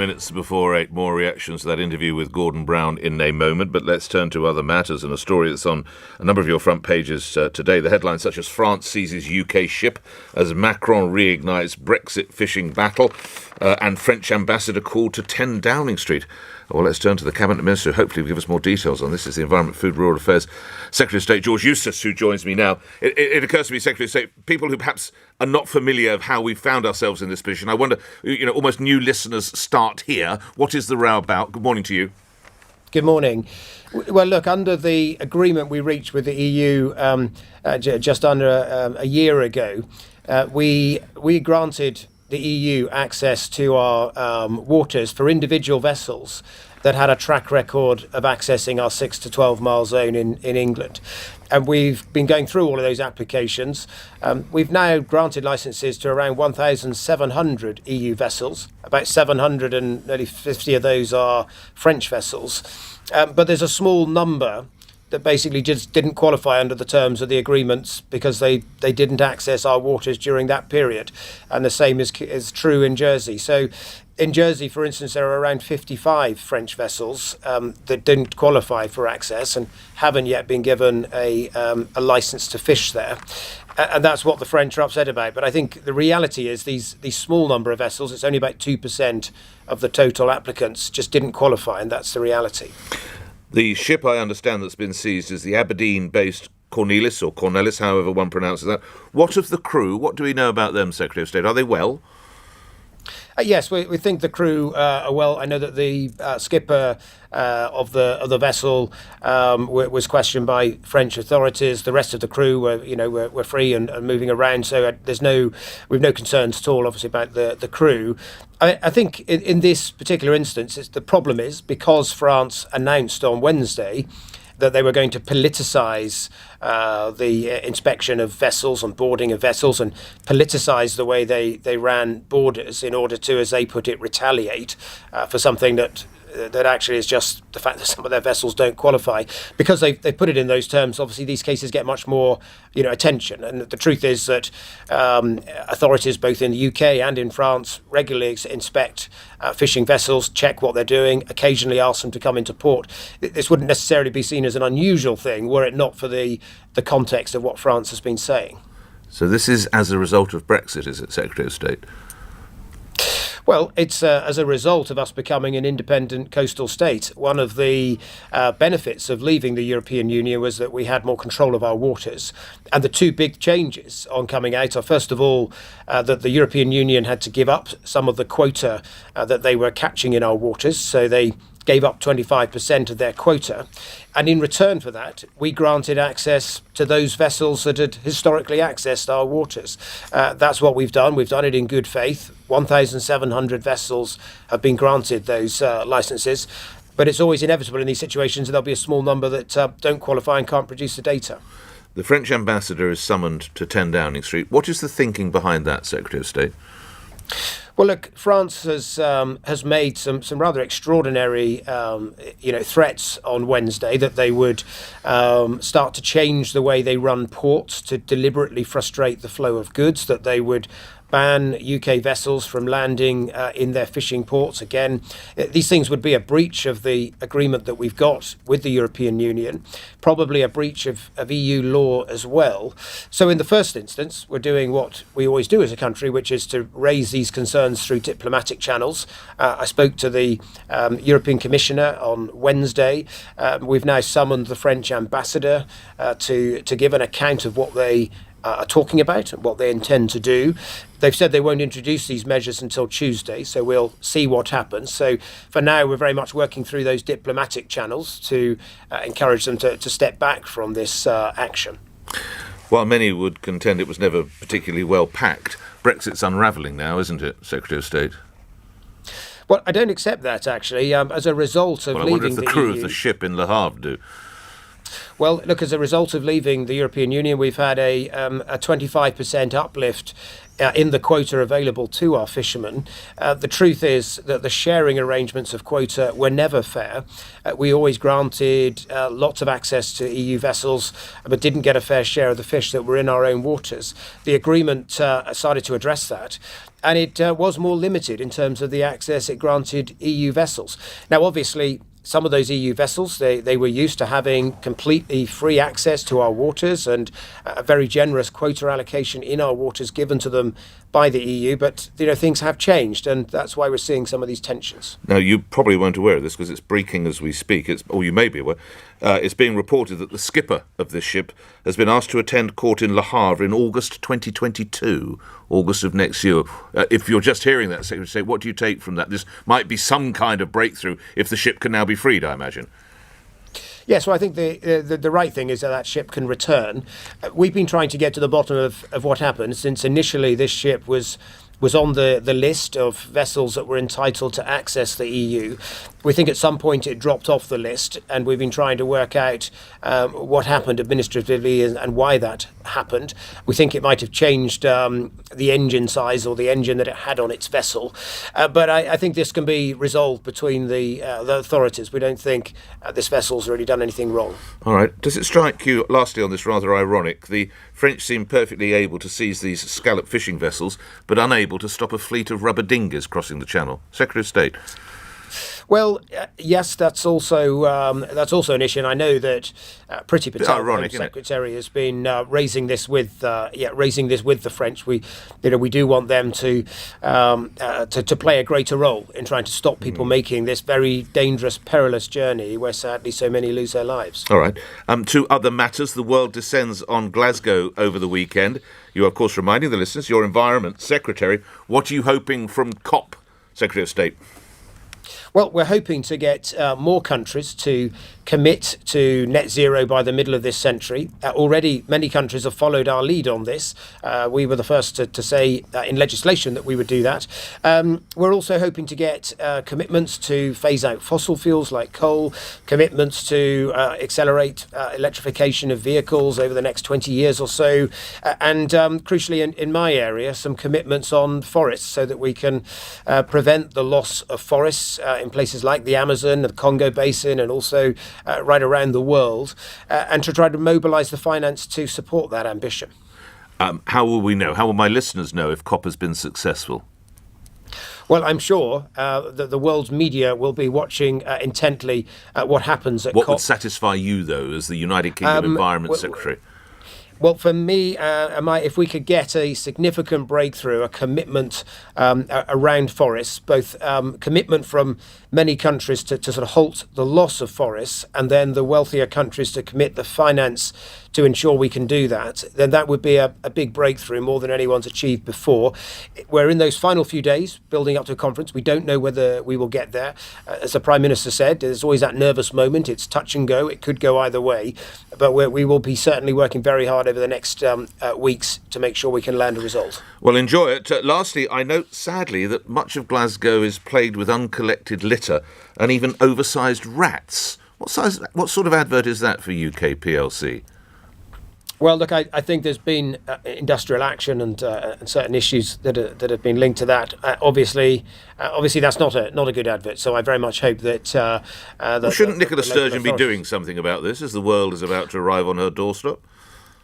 minutes before 8. More reactions to that interview with Gordon Brown in a moment, but let's turn to other matters and a story that's on a number of your front pages today. The headlines such as France seizes UK ship as Macron reignites Brexit fishing battle and French ambassador called to 10 Downing Street. Well, let's turn to the Cabinet Minister, who hopefully will give us more details on this. Is the Environment, Food, Rural Affairs Secretary of State, George Eustice, who joins me now. It occurs to me, Secretary of State, people who perhaps are not familiar of how we found ourselves in this position, I wonder, almost new listeners start here. What is the row about? Good morning to you. Good morning. Well, look, under the agreement we reached with the EU just under a year ago, we granted the EU access to our waters for individual vessels that had a track record of accessing our 6 to 12 mile zone in England. And we've been going through all of those applications. We've now granted licences to around 1,700 EU vessels. About 750 of those are French vessels. But there's a small number that basically just didn't qualify under the terms of the agreements because they didn't access our waters during that period. And the same is true in Jersey. So in Jersey, for instance, there are around 55 French vessels that didn't qualify for access and haven't yet been given a licence to fish there. And that's what the French are upset about. But I think the reality is these small number of vessels, it's only about 2% of the total applicants, just didn't qualify, and that's the reality. The ship, I understand, that's been seized is the Aberdeen-based Cornelis, however one pronounces that. What of the crew? What do we know about them, Secretary of State? Are they well? Yes, we think the crew are well. I know that the skipper of the vessel was questioned by French authorities. The rest of the crew were free and moving around. So we've no concerns at all, obviously, about the crew. I think in this particular instance, the problem is because France announced on Wednesday that they were going to politicise the inspection of vessels and boarding of vessels and politicise the way they ran borders in order to, as they put it, retaliate for something that actually is just the fact that some of their vessels don't qualify. Because they put it in those terms, obviously these cases get much more attention. And the truth is that authorities both in the UK and in France regularly inspect fishing vessels, check what they're doing, occasionally ask them to come into port. This wouldn't necessarily be seen as an unusual thing were it not for the context of what France has been saying. So this is as a result of Brexit, is it, Secretary of State? Well, it's as a result of us becoming an independent coastal state. One of the benefits of leaving the European Union was that we had more control of our waters. And the two big changes on coming out are, first of all, that the European Union had to give up some of the quota that they were catching in our waters. So they gave up 25% of their quota. And in return for that, we granted access to those vessels that had historically accessed our waters. That's what we've done. We've done it in good faith. 1,700 vessels have been granted those licences. But it's always inevitable in these situations that there'll be a small number that don't qualify and can't produce the data. The French ambassador is summoned to 10 Downing Street. What is the thinking behind that, Secretary of State? Well, look, France has made some rather extraordinary, threats on Wednesday that they would start to change the way they run ports to deliberately frustrate the flow of goods, that they would ban UK vessels from landing in their fishing ports. Again, these things would be a breach of the agreement that we've got with the European Union, probably a breach of EU law as well. So in the first instance, we're doing what we always do as a country, which is to raise these concerns through diplomatic channels. I spoke to the European Commissioner on Wednesday. We've now summoned the French ambassador to give an account of what they are talking about and what they intend to do. They've said they won't introduce these measures until Tuesday, so we'll see what happens. So for now, we're very much working through those diplomatic channels to encourage them to step back from this action. While many would contend it was never particularly well packed, Brexit's unravelling now, isn't it, Secretary of State? Well, I don't accept that, actually. As a result of leaving the EU... I wonder if the crew of the ship in Le Havre do. Well, look, as a result of leaving the European Union, we've had a 25% uplift in the quota available to our fishermen. The truth is that the sharing arrangements of quota were never fair. We always granted lots of access to EU vessels, but didn't get a fair share of the fish that were in our own waters. The agreement started to address that, and it was more limited in terms of the access it granted EU vessels. Now, obviously, some of those EU vessels, they were used to having completely free access to our waters and a very generous quota allocation in our waters given to them by the EU. But, things have changed, and that's why we're seeing some of these tensions. Now, you probably weren't aware of this because it's breaking as we speak, or you may be aware. It's being reported that the skipper of this ship has been asked to attend court in Le Havre in August 2022, August of next year. If you're just hearing that, Secretary of State, what do you take from that? This might be some kind of breakthrough if the ship can now be freed, I imagine. Yes, well, I think the right thing is that ship can return. We've been trying to get to the bottom of what happened since initially this ship was on the list of vessels that were entitled to access the EU. We think at some point it dropped off the list, and we've been trying to work out what happened administratively and why that happened. We think it might have changed the engine size or the engine that it had on its vessel. But I think this can be resolved between the authorities. We don't think this vessel's really done anything wrong. All right. Does it strike you, lastly on this rather ironic, the French seem perfectly able to seize these scallop fishing vessels, but unable to stop a fleet of rubber dinghies crossing the Channel? Secretary of State. Well, yes, that's also an issue, and I know that Priti Patel, ironic, the Secretary, has been raising this with the French. We do want them to play a greater role in trying to stop people making this very dangerous, perilous journey where sadly so many lose their lives. All right. To other matters, the world descends on Glasgow over the weekend. You are, of course, reminding the listeners, your Environment Secretary. What are you hoping from COP, Secretary of State? Well, we're hoping to get more countries to commit to net zero by the middle of this century. Already, many countries have followed our lead on this. We were the first to say in legislation that we would do that. We're also hoping to get commitments to phase out fossil fuels like coal, commitments to accelerate electrification of vehicles over the next 20 years or so, and crucially in my area, some commitments on forests so that we can prevent the loss of forests in places like the Amazon, the Congo Basin, and also right around the world, and to try to mobilise the finance to support that ambition. How will we know? How will my listeners know if COP has been successful? Well, I'm sure that the world's media will be watching intently what happens at COP. What would satisfy you, though, as the United Kingdom Environment Secretary? Well, for me, if we could get a significant breakthrough, a commitment around forests, both commitment from many countries to sort of halt the loss of forests, and then the wealthier countries to commit the finance to ensure we can do that, then that would be a big breakthrough, more than anyone's achieved before. We're in those final few days building up to a conference. We don't know whether we will get there. As the Prime Minister said, there's always that nervous moment. It's touch and go. It could go either way. But we will be certainly working very hard over the next weeks to make sure we can land a result. Well, enjoy it. Lastly, I note sadly that much of Glasgow is plagued with uncollected litter and even oversized rats. What sort of advert is that for UK PLC? Well, look, I think there's been industrial action and certain issues that have been linked to that. Obviously, that's not a good advert. So I very much hope that. Shouldn't Nicola Sturgeon be doing something about this as the world is about to arrive on her doorstep?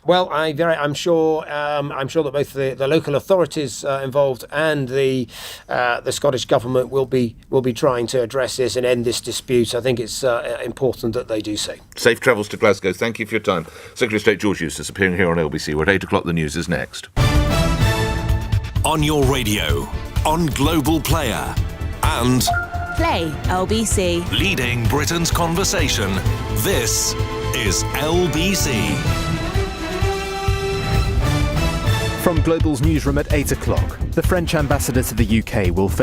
Well, I'm sure that both the local authorities involved and the Scottish Government will be trying to address this and end this dispute. I think it's important that they do so. Safe travels to Glasgow. Thank you for your time. Secretary of State George Eustice appearing here on LBC, where at 8 o'clock the news is next. On your radio, on Global Player, and Play LBC. Leading Britain's conversation. This is LBC. From Global's newsroom at 8 o'clock, the French ambassador to the UK will